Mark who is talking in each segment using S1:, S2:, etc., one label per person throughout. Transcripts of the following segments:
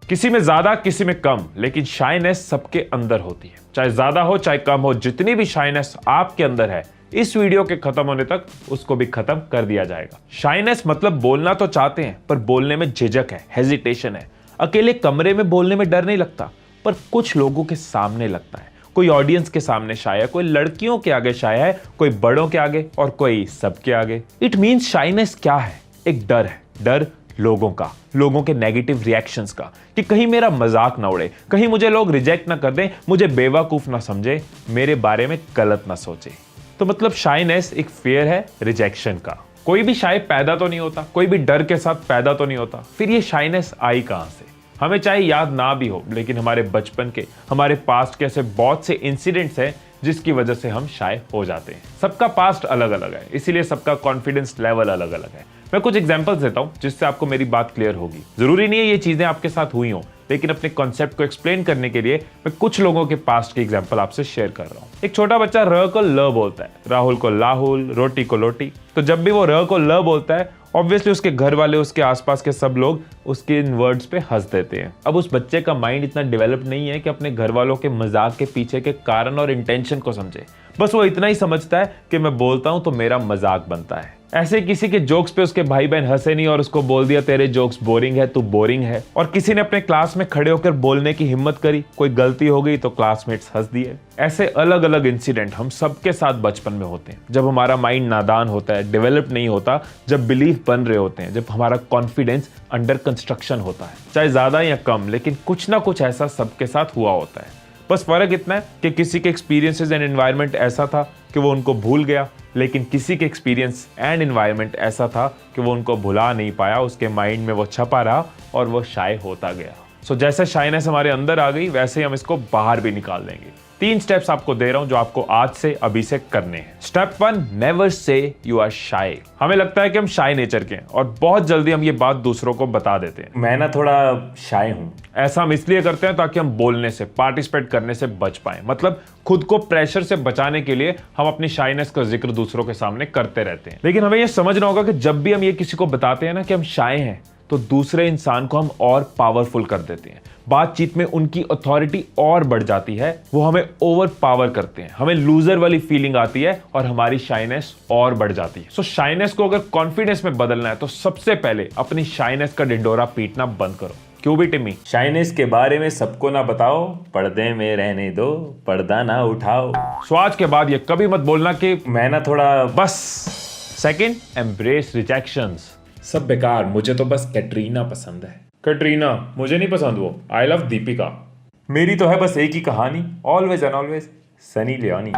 S1: किसी में ज्यादा किसी में कम, लेकिन शाइनेस सबके अंदर होती है। चाहे ज्यादा हो चाहे कम हो, जितनी भी शाइनेस आपके अंदर है, इस वीडियो के खत्म होने तक उसको भी खत्म कर दिया जाएगा। शाइनेस मतलब बोलना तो चाहते हैं पर बोलने में झिझक है, हेजिटेशन है। अकेले कमरे में बोलने में डर नहीं लगता, पर कुछ लोगों के सामने लगता है। कोई ऑडियंस के सामने शाय है, कोई लड़कियों के आगे शाय है, कोई बड़ों के आगे और कोई सबके आगे। इट मीन्स शाइनेस क्या है? एक डर है। डर लोगों का, लोगों के नेगेटिव रिएक्शंस का, कि कहीं मेरा मजाक ना उड़े, कहीं मुझे लोग रिजेक्ट ना कर दें, मुझे बेवकूफ ना समझे, मेरे बारे में गलत ना सोचे। तो मतलब शाइनेस एक फेयर है रिजेक्शन का। कोई भी शाय पैदा तो नहीं होता, कोई भी डर के साथ पैदा तो नहीं होता। फिर ये शाइनेस आई कहां से? हमें चाहे याद ना भी हो, लेकिन हमारे बचपन के, हमारे पास्ट के ऐसे बहुत से इंसिडेंट्स हैं जिसकी वजह से हम शाय हो जाते हैं। सबका पास्ट अलग अलग है, इसीलिए सबका कॉन्फिडेंस लेवल अलग अलग है। मैं कुछ एग्जांपल्स देता हूं जिससे आपको मेरी बात क्लियर होगी। जरूरी नहीं है ये चीजें आपके साथ हुई हो, लेकिन अपने कॉन्सेप्ट को एक्सप्लेन करने के लिए मैं कुछ लोगों के पास्ट के एग्जांपल आपसे शेयर कर रहा हूं। एक छोटा बच्चा र को ल बोलता है, राहुल को लाहुल, रोटी को लोटी। तो जब भी वो र को ल बोलता है, ऑब्वियसली उसके घर वाले, उसके आसपास के सब लोग उसके इन वर्ड्स पे हंस देते हैं। अब उस बच्चे का माइंड इतना डेवलप नहीं है कि अपने घर वालों के मजाक के पीछे के कारण और इंटेंशन को समझे। बस वो इतना ही समझता है कि मैं बोलता हूं तो मेरा मजाक बनता है। ऐसे किसी के जोक्स पे उसके भाई बहन हंसे नहीं और उसको बोल दिया तेरे जोक्स बोरिंग है, तू बोरिंग है। और किसी ने अपने क्लास में खड़े होकर बोलने की हिम्मत करी, कोई गलती हो गई तो क्लासमेट्स हंस दिए। ऐसे अलग अलग इंसिडेंट हम सबके साथ बचपन में होते हैं, जब हमारा माइंड नादान होता है, डेवलप नहीं होता, जब बिलीफ बन रहे होते हैं, जब हमारा कॉन्फिडेंस अंडर कंस्ट्रक्शन होता है। चाहे ज्यादा या कम, लेकिन कुछ ना कुछ ऐसा सबके साथ हुआ होता है। बस फर्क इतना है कि किसी के एक्सपीरियंसेस एंड एनवायरनमेंट ऐसा था कि वो उनको भूल गया, लेकिन किसी के एक्सपीरियंस एंड एनवायरनमेंट ऐसा था कि वो उनको भुला नहीं पाया, उसके माइंड में वो छपा रहा और वो शाय होता गया। सो जैसे शाइनेस हमारे अंदर आ गई, वैसे ही हम इसको बाहर भी निकाल देंगे। 3 स्टेप्स आपको दे रहा हूं जो आपको आज से अभी से करने हैं। Step 1, never say you are shy. हमें लगता है कि हम शाय नेचर के हैं और बहुत जल्दी हम ये बात दूसरों को बता देते हैं,
S2: मैं ना थोड़ा शाय हूं।
S1: ऐसा हम इसलिए करते हैं ताकि हम बोलने से, पार्टिसिपेट करने से बच पाए। मतलब खुद को प्रेशर से बचाने के लिए हम अपनी शाइनेस का जिक्र दूसरों के सामने करते रहते हैं। लेकिन हमें यह समझना होगा कि जब भी हम ये किसी को बताते हैं ना कि हम शाय हैं, तो दूसरे इंसान को हम और पावरफुल कर देते हैं। बातचीत में उनकी अथॉरिटी और बढ़ जाती है, वो हमें ओवर पावर करते हैं, हमें लूजर वाली फीलिंग आती है और हमारी शाइनेस और बढ़ जाती है। सो शाइनेस को अगर कॉन्फिडेंस में बदलना है तो सबसे पहले अपनी शाइनेस का ढिंढोरा पीटना बंद करो। क्यों भी टिम्मी?
S2: शाइनेस के बारे में सबको ना बताओ, पर्दे में रहने दो, पर्दा ना उठाओ।
S1: सो आज के बाद ये कभी मत बोलना कि
S2: मैं ना थोड़ा
S1: बस। Second, embrace rejections.
S2: सब बेकार, मुझे तो बस कैटरीना पसंद है।
S1: कटरीना मुझे नहीं पसंद, वो आई लव दीपिका।
S2: मेरी तो है बस एक ही कहानी, always and always Sunny Leone.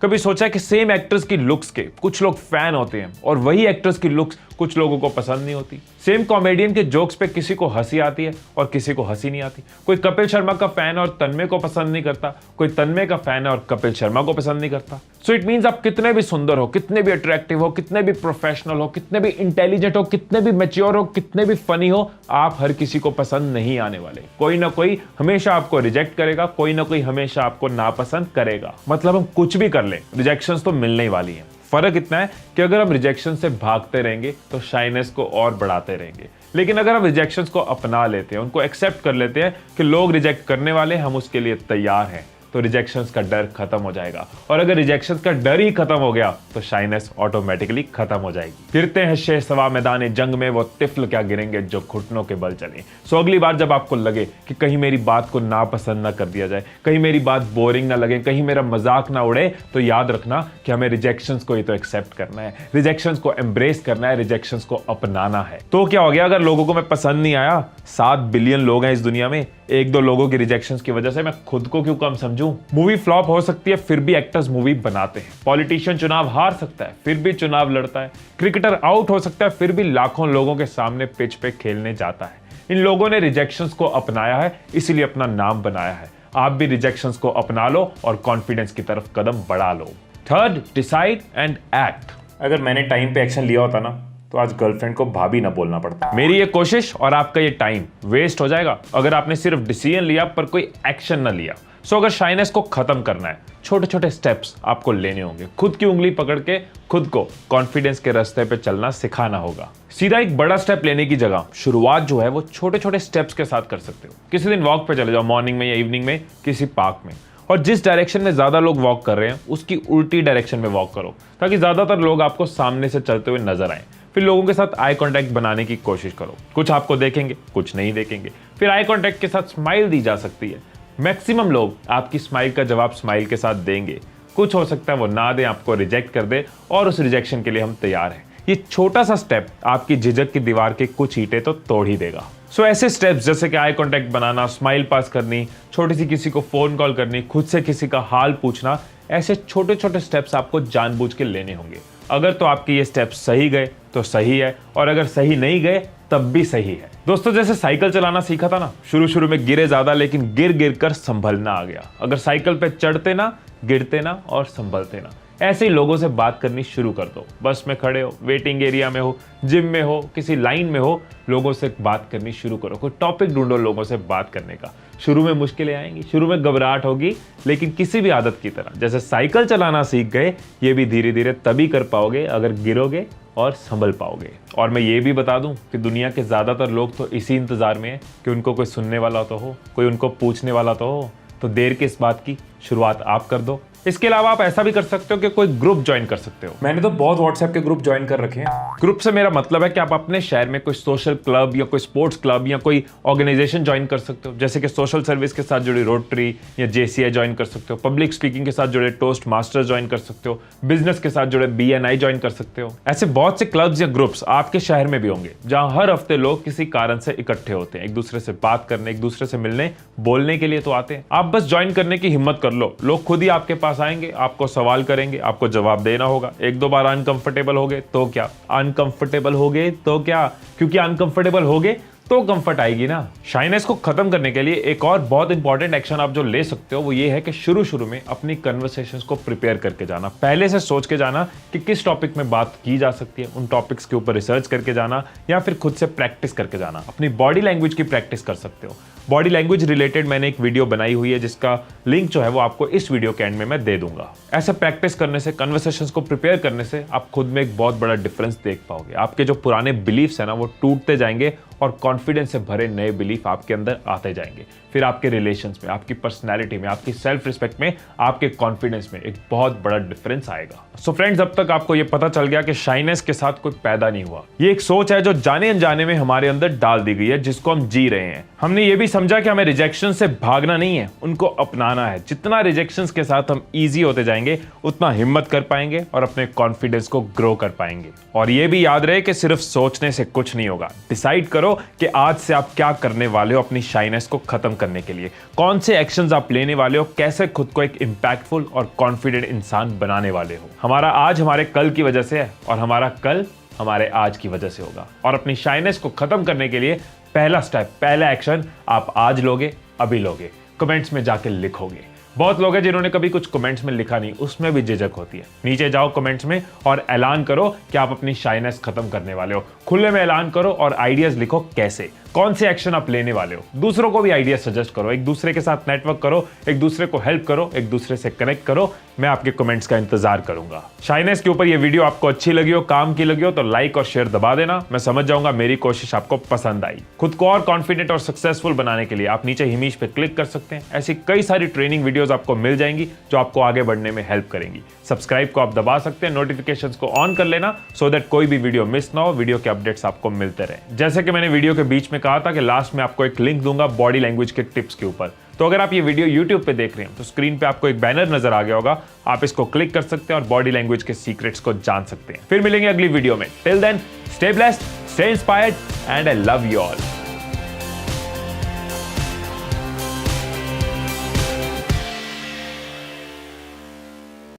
S1: कभी सोचा है कि सेम एक्ट्रेस की लुक्स के कुछ लोग फैन होते हैं और वही एक्ट्रेस की लुक्स कुछ लोगों को पसंद नहीं होती। सेम कॉमेडियन के जोक्स पे किसी को हंसी आती है और किसी को हंसी नहीं आती। कोई कपिल शर्मा का फैन और तन्मय को पसंद नहीं करता, कोई तन्मय का फैन है और कपिल शर्मा को पसंद नहीं करता। सो इट मींस आप कितने भी सुंदर हो, कितने भी अट्रैक्टिव हो, कितने भी प्रोफेशनल हो, कितने भी इंटेलिजेंट हो, कितने भी मैच्योर हो, कितने भी फनी हो, आप हर किसी को पसंद नहीं आने वाले। कोई ना कोई हमेशा आपको रिजेक्ट करेगा, कोई ना कोई हमेशा आपको नापसंद करेगा। मतलब हम कुछ भी कर लें, रिजेक्शंस तो मिलने ही वाली हैं। फर्क इतना है कि अगर हम रिजेक्शन से भागते रहेंगे तो शाइनेस को और बढ़ाते रहेंगे, लेकिन अगर हम रिजेक्शंस को अपना लेते हैं, उनको एक्सेप्ट कर लेते हैं कि लोग रिजेक्ट करने वाले, हम उसके लिए तैयार हैं, तो रिजेक्शंस का डर खत्म हो जाएगा। और अगर रिजेक्शंस का डर ही खत्म हो गया तो शाइनेस ऑटोमेटिकली खत्म हो जाएगी। गिरते हैं शेर सवा मैदान जंग में, वो तिफल क्या गिरेंगे जो घुटनों के बल चले। सो अगली बार जब आपको लगे कि कहीं मेरी बात को नापसंद ना कर दिया जाए, कहीं मेरी बात बोरिंग ना लगे, कहीं मेरा मजाक ना उड़े, तो याद रखना कि हमें रिजेक्शंस को ही तो एक्सेप्ट करना है, रिजेक्शंस को एम्ब्रेस करना है, रिजेक्शंस को अपनाना है। तो क्या हो गया अगर लोगों को मैं पसंद नहीं आया? 7 बिलियन लोग हैं इस दुनिया में, 1-2 लोगों की रिजेक्शंस की वजह से मैं खुद को क्यों कम समझूं? मूवी फ्लॉप हो सकती है फिर भी एक्टर्स मूवी बनाते हैं। पॉलिटिशियन चुनाव हार सकता है फिर भी चुनाव लड़ता है। क्रिकेटर आउट हो सकता है फिर भी लाखों लोगों के सामने पिच पे खेलने जाता है। इन लोगों ने रिजेक्शंस को अपनाया है, इसीलिए अपना नाम बनाया है। आप भी रिजेक्शंस को अपना लो और कॉन्फिडेंस की तरफ कदम बढ़ा लो। Third, decide and act.
S2: अगर मैंने टाइम पे एक्शन लिया होता ना तो आज गर्लफ्रेंड को भाभी ना बोलना पड़ता।
S1: मेरी ये कोशिश और आपका ये टाइम वेस्ट हो जाएगा अगर आपने सिर्फ डिसीजन लिया पर कोई एक्शन ना लिया। सो अगर शाइनेस को खत्म करना है, छोटे छोटे स्टेप्स आपको लेने होंगे। खुद की उंगली पकड़ के खुद को कॉन्फिडेंस के रास्ते पे चलना सिखाना होगा। सीधा एक बड़ा स्टेप लेने की जगह शुरुआत जो है वो छोटे छोटे स्टेप्स के साथ कर सकते हो। किसी दिन वॉक पे चले जाओ, मॉर्निंग में या इवनिंग में किसी पार्क में, और जिस डायरेक्शन में ज्यादा लोग वॉक कर रहे हैं उसकी उल्टी डायरेक्शन में वॉक करो, ताकि ज्यादातर लोग आपको सामने से चलते हुए नजर आए। फिर लोगों के साथ आई कांटेक्ट बनाने की कोशिश करो। कुछ आपको देखेंगे, कुछ नहीं देखेंगे। फिर आई कांटेक्ट के साथ स्माइल दी जा सकती है। मैक्सिमम लोग आपकी स्माइल का जवाब स्माइल के साथ देंगे। कुछ हो सकता है वो ना दे, आपको रिजेक्ट कर दे, और उस रिजेक्शन के लिए हम तैयार हैं। ये छोटा सा स्टेप आपकी झिझक की दीवार के कुछ ईंटें तो तोड़ ही देगा। सो ऐसे स्टेप्स जैसे कि आई कांटेक्ट बनाना, स्माइल पास करनी, छोटी सी किसी को फोन कॉल करनी, खुद से किसी का हाल पूछना, ऐसे छोटे छोटे स्टेप्स आपको जानबूझ के लेने होंगे। अगर तो आपके ये स्टेप्स सही गए तो सही है, और अगर सही नहीं गए तब भी सही है। दोस्तों, जैसे साइकिल चलाना सीखा था ना, शुरू में गिरे ज्यादा, लेकिन गिर गिर कर संभलना आ गया। अगर साइकिल पे चढ़ते ना, गिरते ना और संभलते ना। ऐसे ही लोगों से बात करनी शुरू कर दो। बस में खड़े हो, वेटिंग एरिया में हो, जिम में हो, किसी लाइन में हो, लोगों से बात करनी शुरू करो। कोई टॉपिक ढूंढो लोगों से बात करने का। शुरू में मुश्किलें आएंगी, शुरू में घबराहट होगी, लेकिन किसी भी आदत की तरह जैसे साइकिल चलाना सीख गए, ये भी धीरे धीरे तभी कर पाओगे अगर गिरोगे और संभल पाओगे। और मैं ये भी बता दूं कि दुनिया के ज्यादातर लोग तो इसी इंतजार में है कि उनको कोई सुनने वाला तो हो, कोई उनको पूछने वाला तो हो। तो देर किस बात की, शुरुआत आप कर दो। इसके अलावा आप ऐसा भी कर सकते हो कि कोई ग्रुप ज्वाइन कर सकते हो।
S2: मैंने तो बहुत व्हाट्सएप के ग्रुप ज्वाइन कर रखे हैं।
S1: ग्रुप से मेरा मतलब है कि आप अपने शहर में कोई सोशल क्लब या कोई स्पोर्ट्स क्लब या कोई ऑर्गेनाइजेशन ज्वाइन कर सकते हो। जैसे कि सोशल सर्विस के साथ जुड़ी रोटरी या जेसीआई ज्वाइन कर सकते हो, पब्लिक स्पीकिंग के साथ जुड़े टोस्ट मास्टर्स ज्वाइन कर सकते हो, बिजनेस के साथ जुड़े BNI ज्वाइन कर सकते हो। ऐसे बहुत से क्लब्स या ग्रुप्स आपके शहर में भी होंगे जहां हर हफ्ते लोग किसी कारण से इकट्ठे होते हैं, एक दूसरे से बात करने, एक दूसरे से मिलने, बोलने के लिए तो आते हैं। आप बस ज्वाइन करने की हिम्मत कर लो। लोग खुद ही आपके पास आएंगे, आपको सवाल करेंगे, आपको जवाब देना होगा। एक दो बार अनकंफर्टेबल होगे तो क्या, अनकंफर्टेबल होगे तो क्या, क्योंकि अनकंफर्टेबल होगे तो कंफर्ट आएगी ना। शाइनेस को खत्म करने के लिए एक और बहुत इंपॉर्टेंट एक्शन आप जो ले सकते हो वो ये है कि शुरू में अपनी कन्वर्सेशंस को प्रिपेयर करके जाना। पहले से सोच के जाना कि किस टॉपिक में बात की जा सकती है, उन टॉपिक्स के ऊपर रिसर्च करके जाना, या फिर खुद से प्रैक्टिस करके जाना। अपनी बॉडी लैंग्वेज की प्रैक्टिस कर सकते हो। बॉडी लैंग्वेज रिलेटेड मैंने एक वीडियो बनाई हुई है जिसका लिंक जो है वो आपको इस वीडियो के एंड में मैं दे दूंगा। ऐसे प्रैक्टिस करने से, कन्वर्सेशंस को प्रिपेयर करने से आप खुद में एक बहुत बड़ा डिफरेंस देख पाओगे। आपके जो पुराने बिलीफ्स है ना वो टूटते जाएंगे और कॉन्फिडेंस से भरे नए बिलीफ आपके अंदर आते जाएंगे। फिर आपके रिलेशंस में, आपकी पर्सनैलिटी में, आपकी सेल्फ रिस्पेक्ट में, आपके कॉन्फिडेंस में एक बहुत बड़ा डिफरेंस आएगा। सो फ्रेंड्स, अब तक आपको ये पता चल गया कि शाइनेस के साथ कोई पैदा नहीं हुआ। ये एक सोच है जो जाने अनजाने में हमारे अंदर डाल दी गई है, जिसको हम जी रहे हैं। हमने ये भी समझा कि हमें रिजेक्शन से भागना नहीं है, उनको अपनाना है। जितना रिजेक्शन के साथ हम ईजी होते जाएंगे उतना हिम्मत कर पाएंगे और अपने कॉन्फिडेंस को ग्रो कर पाएंगे। और ये भी याद रहे कि सिर्फ सोचने से कुछ नहीं होगा। डिसाइड करो कि आज से आप क्या करने वाले हो अपनी शाइनेस को खत्म करने के लिए, कौन से एक्शंस आप लेने वाले हो, कैसे खुद को एक इंपैक्टफुल और कॉन्फिडेंट इंसान बनाने वाले हो। हमारा आज हमारे कल की वजह से है और हमारा कल हमारे आज की वजह से होगा। और अपनी शाइनेस को खत्म करने के लिए पहला स्टेप, पहला एक्शन आप आज लोगे, अभी लोगे, कमेंट्स में जाके लिखोगे। बहुत लोग हैं जिन्होंने कभी कुछ कमेंट्स में लिखा नहीं, उसमें भी झिझक होती है। नीचे जाओ कमेंट्स में और ऐलान करो कि आप अपनी शाइनेस खत्म करने वाले हो। खुले में ऐलान करो और आइडियाज लिखो, कैसे, कौन से एक्शन आप लेने वाले हो। दूसरों को भी आइडिया सजेस्ट करो, एक दूसरे के साथ नेटवर्क करो, एक दूसरे को हेल्प करो, एक दूसरे से कनेक्ट करो। मैं आपके कमेंट्स का इंतजार करूंगा। शाइनेस के ऊपर ये वीडियो आपको अच्छी लगी हो, काम की लगी हो तो लाइक और शेयर दबा देना। मैं समझ जाऊंगा मेरी कोशिश आपको पसंद आई। खुद को और कॉन्फिडेंट और सक्सेसफुल बनाने के लिए आप नीचे हिमीश पे क्लिक कर सकते हैं। ऐसी कई सारी ट्रेनिंग वीडियोस आपको मिल जाएंगी जो आपको आगे बढ़ने में हेल्प करेंगी। सब्सक्राइब को आप दबा सकते हैं, नोटिफिकेशंस को ऑन कर लेना सो दैट कोई भी वीडियो मिस ना हो, वीडियो के अपडेट्स आपको मिलते रहे। जैसे कि मैंने वीडियो के बीच में कहा था कि लास्ट में आपको एक लिंक दूंगा बॉडी लैंग्वेज के टिप्स के ऊपर। तो अगर आप ये वीडियो YouTube पे देख रहे हैं तो स्क्रीन पे आपको एक बैनर नजर आ गया होगा, आप इसको क्लिक कर सकते हैं और बॉडी लैंग्वेज के सीक्रेट्स को जान सकते हैं। फिर मिलेंगे अगली वीडियो में। Till then, stay blessed, stay inspired and I love you all.